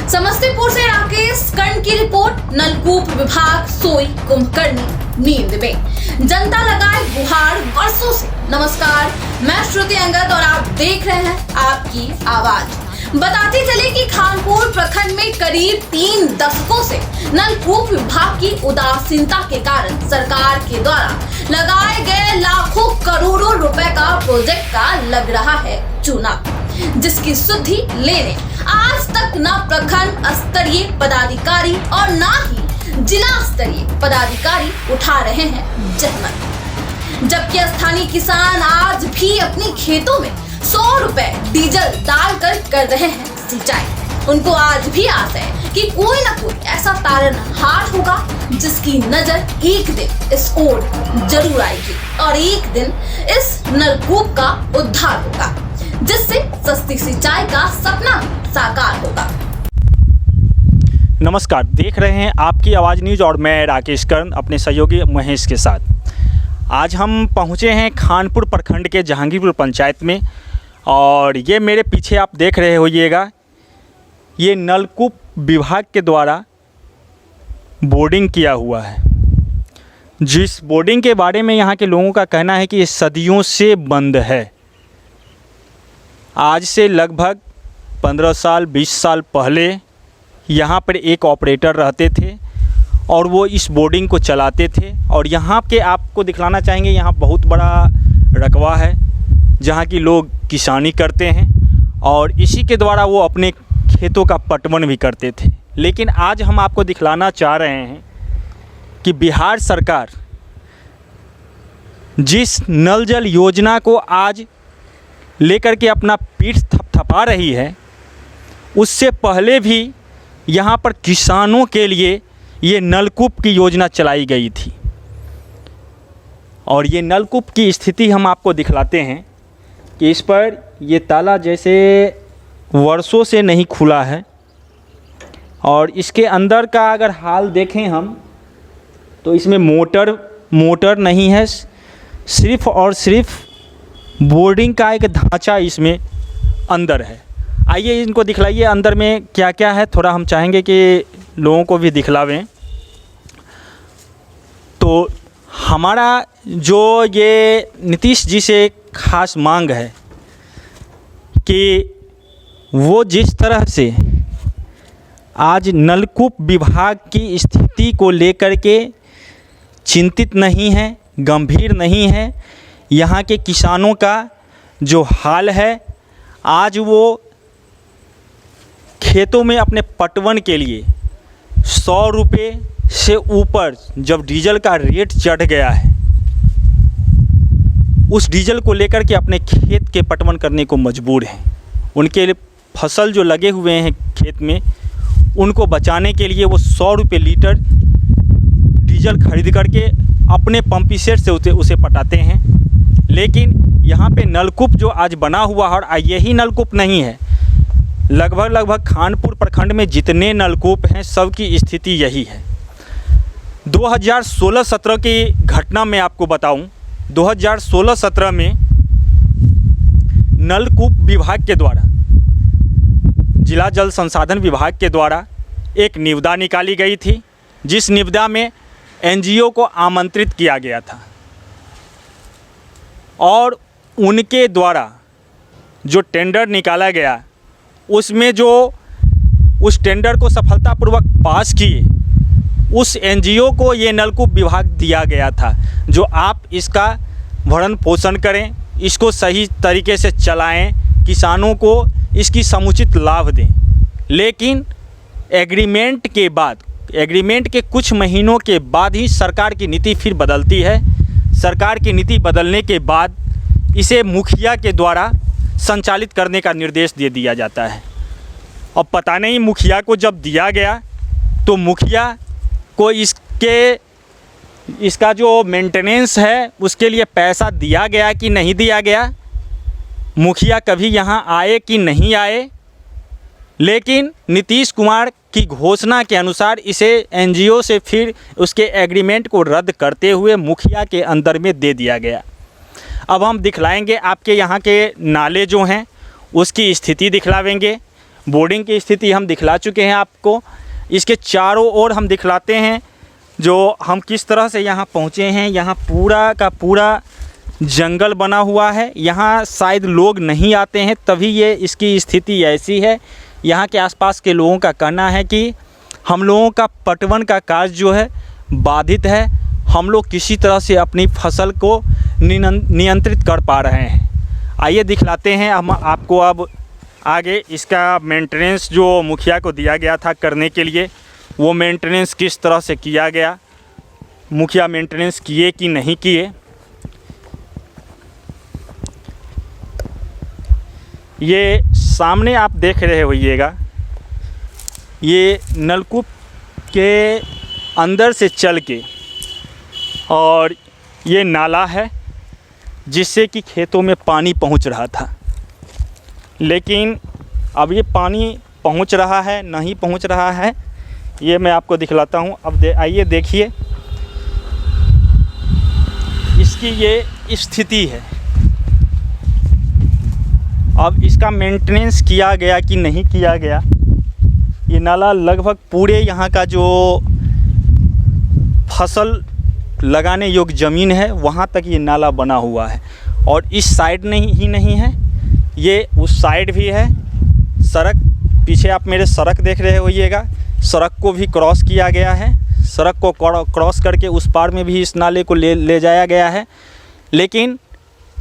समस्तीपुर से राकेश कर्ण की रिपोर्ट। नलकूप विभाग सोई कुंभकर्णी नींद में, जनता लगाए गुहार वर्षों से। नमस्कार, मैं श्रुति अंगद और आप देख रहे हैं आपकी आवाज। बताते चले कि खानपुर प्रखंड में करीब 3 दशकों से नलकूप विभाग की उदासीनता के कारण सरकार के द्वारा लगाए गए लाखों करोड़ों रुपए का प्रोजेक्ट का लग रहा है चूना, जिसकी सुधि लेने आज तक न प्रखंड स्तरीय पदाधिकारी और न ही जिला स्तरीय पदाधिकारी उठा रहे हैं जहमत। जबकि स्थानीय किसान आज भी अपने खेतों में 100 रुपए डीजल डालकर कर रहे हैं सिंचाई। उनको आज भी आस है कि कोई न कोई ऐसा तारनहार होगा जिसकी नजर एक दिन इस ओर जरूर आएगी और एक दिन इस नलकूप का उद्धार होगा, जिससे सस्ती सिंचाई का सपना साकार होगा। नमस्कार, देख रहे हैं आपकी आवाज़ न्यूज़ और मैं राकेश कर्ण अपने सहयोगी महेश के साथ। आज हम पहुंचे हैं खानपुर प्रखंड के जहांगीरपुर पंचायत में और ये मेरे पीछे आप देख रहे होइएगा, ये नलकूप विभाग के द्वारा बोर्डिंग किया हुआ है। जिस बोर्डिंग के बारे में यहाँ के लोगों का कहना है कि ये सदियों से बंद है। आज से लगभग 15 साल 20 साल पहले यहाँ पर एक ऑपरेटर रहते थे और वो इस बोर्डिंग को चलाते थे। और यहाँ के आपको दिखलाना चाहेंगे, यहाँ बहुत बड़ा रकबा है जहाँ की लोग किसानी करते हैं और इसी के द्वारा वो अपने खेतों का पटवन भी करते थे। लेकिन आज हम आपको दिखलाना चाह रहे हैं कि बिहार सरकार जिस नल जल योजना को आज लेकर के अपना पीठ थपथपा रही है, उससे पहले भी यहाँ पर किसानों के लिए ये नलकूप की योजना चलाई गई थी। और ये नलकूप की स्थिति हम आपको दिखलाते हैं कि इस पर ये ताला जैसे वर्षों से नहीं खुला है और इसके अंदर का अगर हाल देखें हम तो इसमें मोटर नहीं है, सिर्फ़ और सिर्फ बोर्डिंग का एक ढांचा इसमें अंदर है। आइए इनको दिखलाइए अंदर में क्या क्या है, थोड़ा हम चाहेंगे कि लोगों को भी दिखलावें। तो हमारा जो ये नीतीश जी से खास मांग है कि वो जिस तरह से आज नलकूप विभाग की स्थिति को लेकर के चिंतित नहीं है, गंभीर नहीं है, यहाँ के किसानों का जो हाल है, आज वो खेतों में अपने पटवन के लिए 100 रुपये से ऊपर जब डीजल का रेट चढ़ गया है, उस डीजल को लेकर के अपने खेत के पटवन करने को मजबूर हैं। उनके फसल जो लगे हुए हैं खेत में, उनको बचाने के लिए वो 100 रुपये लीटर डीजल खरीद करके अपने पंपी सेट से उसे पटाते हैं। लेकिन यहाँ पे नलकूप जो आज बना हुआ है, और यही नलकूप नहीं है, लगभग खानपुर प्रखंड में जितने नलकूप हैं सबकी स्थिति यही है। 2016-17 की घटना मैं आपको बताऊं, 2016-17 में नलकूप विभाग के द्वारा, जिला जल संसाधन विभाग के द्वारा एक निविदा निकाली गई थी, जिस निविदा में एनजीओ को आमंत्रित किया गया था और उनके द्वारा जो टेंडर निकाला गया, उसमें जो उस टेंडर को सफलतापूर्वक पास किए, उस एनजीओ को ये नलकूप विभाग दिया गया था, जो आप इसका भरण पोषण करें, इसको सही तरीके से चलाएं, किसानों को इसकी समुचित लाभ दें। लेकिन एग्रीमेंट के कुछ महीनों के बाद ही सरकार की नीति फिर बदलती है। सरकार की नीति बदलने के बाद इसे मुखिया के द्वारा संचालित करने का निर्देश दे दिया जाता है। और पता नहीं मुखिया को जब दिया गया तो मुखिया को इसका जो मेंटेनेंस है उसके लिए पैसा दिया गया कि नहीं दिया गया, मुखिया कभी यहाँ आए कि नहीं आए। लेकिन नीतीश कुमार की घोषणा के अनुसार इसे एनजीओ से फिर उसके एग्रीमेंट को रद्द करते हुए मुखिया के अंदर में दे दिया गया। अब हम दिखलाएंगे आपके यहाँ के नाले जो हैं उसकी स्थिति दिखलावेंगे, बोर्डिंग की स्थिति हम दिखला चुके हैं आपको। इसके चारों ओर हम दिखलाते हैं जो हम किस तरह से यहाँ पहुँचे हैं। यहाँ पूरा का पूरा जंगल बना हुआ है, यहाँ शायद लोग नहीं आते हैं, तभी ये इसकी स्थिति ऐसी है। यहाँ के आसपास के लोगों का कहना है कि हम लोगों का पटवन का कार्य जो है बाधित है, हम लोग किसी तरह से अपनी फसल को नियंत्रित कर पा रहे हैं। आइए दिखलाते हैं हम आपको अब आगे इसका मेंटेनेंस जो मुखिया को दिया गया था करने के लिए, वो मेंटेनेंस किस तरह से किया गया, मुखिया मेंटेनेंस किए कि नहीं किए। ये सामने आप देख रहे होइएगा, ये नलकूप के अंदर से चल के और ये नाला है जिससे कि खेतों में पानी पहुंच रहा था, लेकिन अब ये पानी पहुंच रहा है नहीं पहुंच रहा है, ये मैं आपको दिखलाता हूं। अब आइए देखिए इसकी ये स्थिति है। अब इसका मेंटेनेंस किया गया कि नहीं किया गया। ये नाला लगभग पूरे यहाँ का जो फसल लगाने योग्य ज़मीन है वहाँ तक ये नाला बना हुआ है, और इस साइड नहीं है, ये उस साइड भी है। सड़क पीछे आप मेरे सड़क देख रहे होइएगा, सड़क को भी क्रॉस किया गया है। सड़क को क्रॉस करके उस पार में भी इस नाले को ले जाया गया है, लेकिन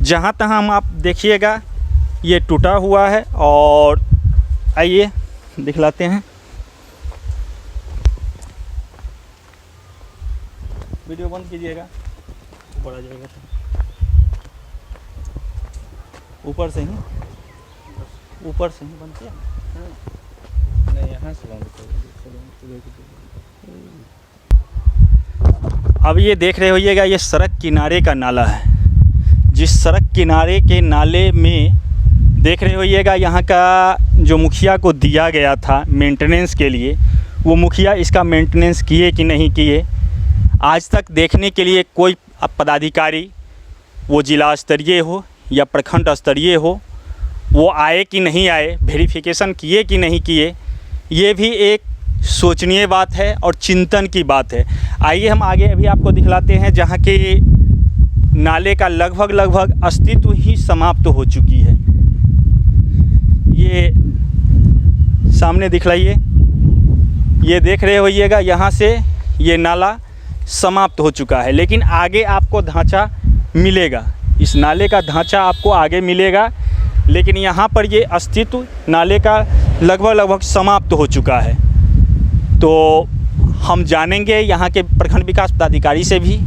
जहाँ तहाँ हम आप देखिएगा ये टूटा हुआ है। और आइए दिखलाते हैं, वीडियो बंद कीजिएगा, ऊपर आ जाएगा, ऊपर से ही बंद किया नहीं, यहाँ से बंद कर। अब ये देख रहे होइएगा, ये सड़क किनारे का नाला है। जिस सड़क किनारे के नाले में देख रहे होइएगा, यहाँ का जो मुखिया को दिया गया था मेंटेनेंस के लिए, वो मुखिया इसका मेंटेनेंस किए कि नहीं किए, आज तक देखने के लिए कोई पदाधिकारी, वो जिला स्तरीय हो या प्रखंड स्तरीय हो, वो आए कि नहीं आए, वेरिफिकेशन किए कि नहीं किए, ये भी एक सोचनीय बात है और चिंतन की बात है। आइए हम आगे अभी आपको दिखलाते हैं जहाँ के नाले का लगभग अस्तित्व ही समाप्त हो चुकी है। ये सामने दिखलाइए, ये देख रहे होइएगा, यहाँ से ये नाला समाप्त हो चुका है, लेकिन आगे आपको ढांचा मिलेगा, इस नाले का ढांचा आपको आगे मिलेगा, लेकिन यहाँ पर ये अस्तित्व नाले का लगभग समाप्त हो चुका है। तो हम जानेंगे यहाँ के प्रखंड विकास पदाधिकारी से भी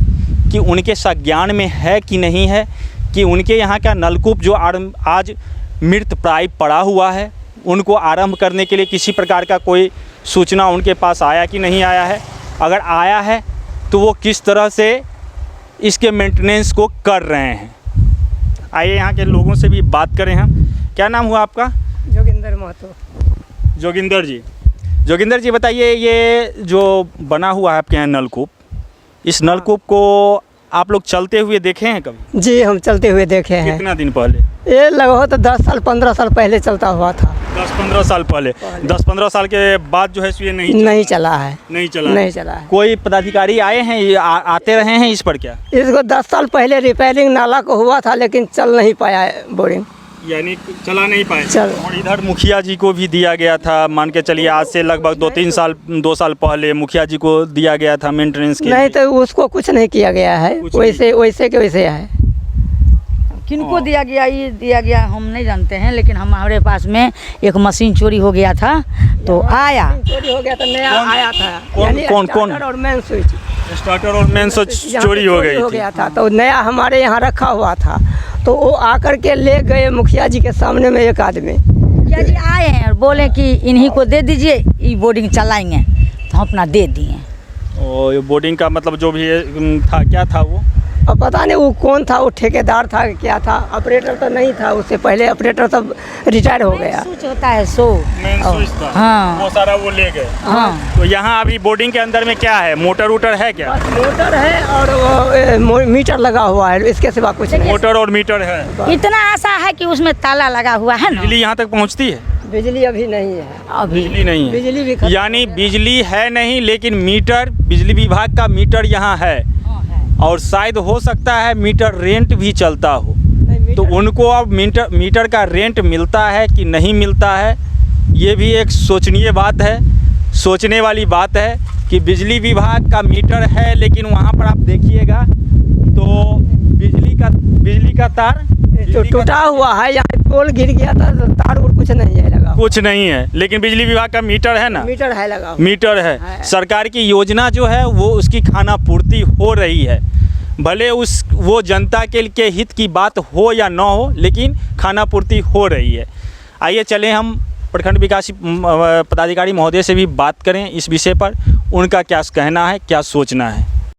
कि उनके संज्ञान में है कि नहीं है, कि उनके यहाँ का नलकूप जो आज मृत प्राय पड़ा हुआ है, उनको आरंभ करने के लिए किसी प्रकार का कोई सूचना उनके पास आया कि नहीं आया है। अगर आया है तो वो किस तरह से इसके मेंटेनेंस को कर रहे हैं। आइए यहाँ के लोगों से भी बात करें हम। क्या नाम हुआ आपका? जोगिंदर महतो। जोगिंदर जी बताइए, ये जो बना हुआ है आपके यहाँ नलकूप, इस नलकूप को आप लोग चलते हुए देखे हैं कभी? जी हम चलते हुए देखे हैं। कितना दिन पहले? ये लगभग तो 10 साल 15 साल पहले चलता हुआ था। 10-15 साल पहले। 10-15 साल के बाद जो है ये नहीं चला है। नहीं चला है। कोई पदाधिकारी आए हैं, आते रहे हैं इस पर क्या? इसको 10 साल पहले रिपेयरिंग नाला को हुआ था, लेकिन चल नहीं पाया है बोरिंग, यानी चला नहीं पाए। चल। और इधर मुखिया जी को भी दिया गया था, मान के चलिए आज से लगभग 2 साल पहले मुखिया जी को दिया गया था मेंटेनेंस के लिए। नहीं तो उसको कुछ नहीं किया गया है, वैसे के वैसे है। किनको दिया गया, ये दिया गया हम नहीं जानते हैं, लेकिन हमारे पास में एक मशीन चोरी हो गया था, तो आया चोरी हो गया तो नया आया था। कौन स्टार्टर और मेन स्विच, स्टार्टर और मेन स्विच चोरी हो गया था, तो नया हमारे यहाँ रखा हुआ था, तो वो आकर के ले गए मुखिया जी के सामने में एक आदमी। मुखिया जी आए हैं और बोले कि इन्हीं को दे दीजिए, ये बोर्डिंग चलाएंगे, तो हम अपना दे दिए। और बोर्डिंग का मतलब जो भी था, क्या था अब पता नहीं वो कौन था, वो ठेकेदार था क्या था, ऑपरेटर तो नहीं था, उससे पहले ऑपरेटर सब रिटायर हो गया। स्विच होता है सो। मेन स्विच था, हाँ। वो सारा वो ले गए। हाँ। तो यहाँ अभी बोर्डिंग के अंदर में क्या है, मोटर वोटर है क्या? बस मोटर है और वो मीटर लगा हुआ है, इसके सिवा कुछ नहीं। मोटर और मीटर है। इतना आशा है कि उसमें ताला लगा हुआ है ना। बिजली यहाँ तक पहुँचती है? बिजली अभी नहीं है, अभी बिजली नहीं है। बिजली भी खत्म यानी हो गया। बिजली है नहीं, लेकिन मीटर, बिजली विभाग का मीटर यहाँ है। हाँ, है। और शायद हो सकता है मीटर रेंट भी चलता हो, नहीं, मीटर- तो उनको अब मीटर का रेंट मिलता है कि नहीं मिलता है, ये भी एक सोचनीय बात है, सोचने वाली बात है कि बिजली विभाग का मीटर है, लेकिन वहाँ पर आप देखिएगा तो बिजली का तार तो टूटा हुआ है, यहाँ पोल गिर गया था, तो तार और कुछ नहीं है लगा हुआ। कुछ नहीं है, लेकिन बिजली विभाग का मीटर है ना, मीटर है लगा हुआ। मीटर है। है। सरकार की योजना जो है वो उसकी खाना पूर्ति हो रही है, भले वो जनता के हित की बात हो या ना हो, लेकिन खाना पूर्ति हो रही है। आइए चलें हम प्रखंड विकास पदाधिकारी महोदय से भी बात करें इस विषय पर, उनका क्या कहना है, क्या सोचना है।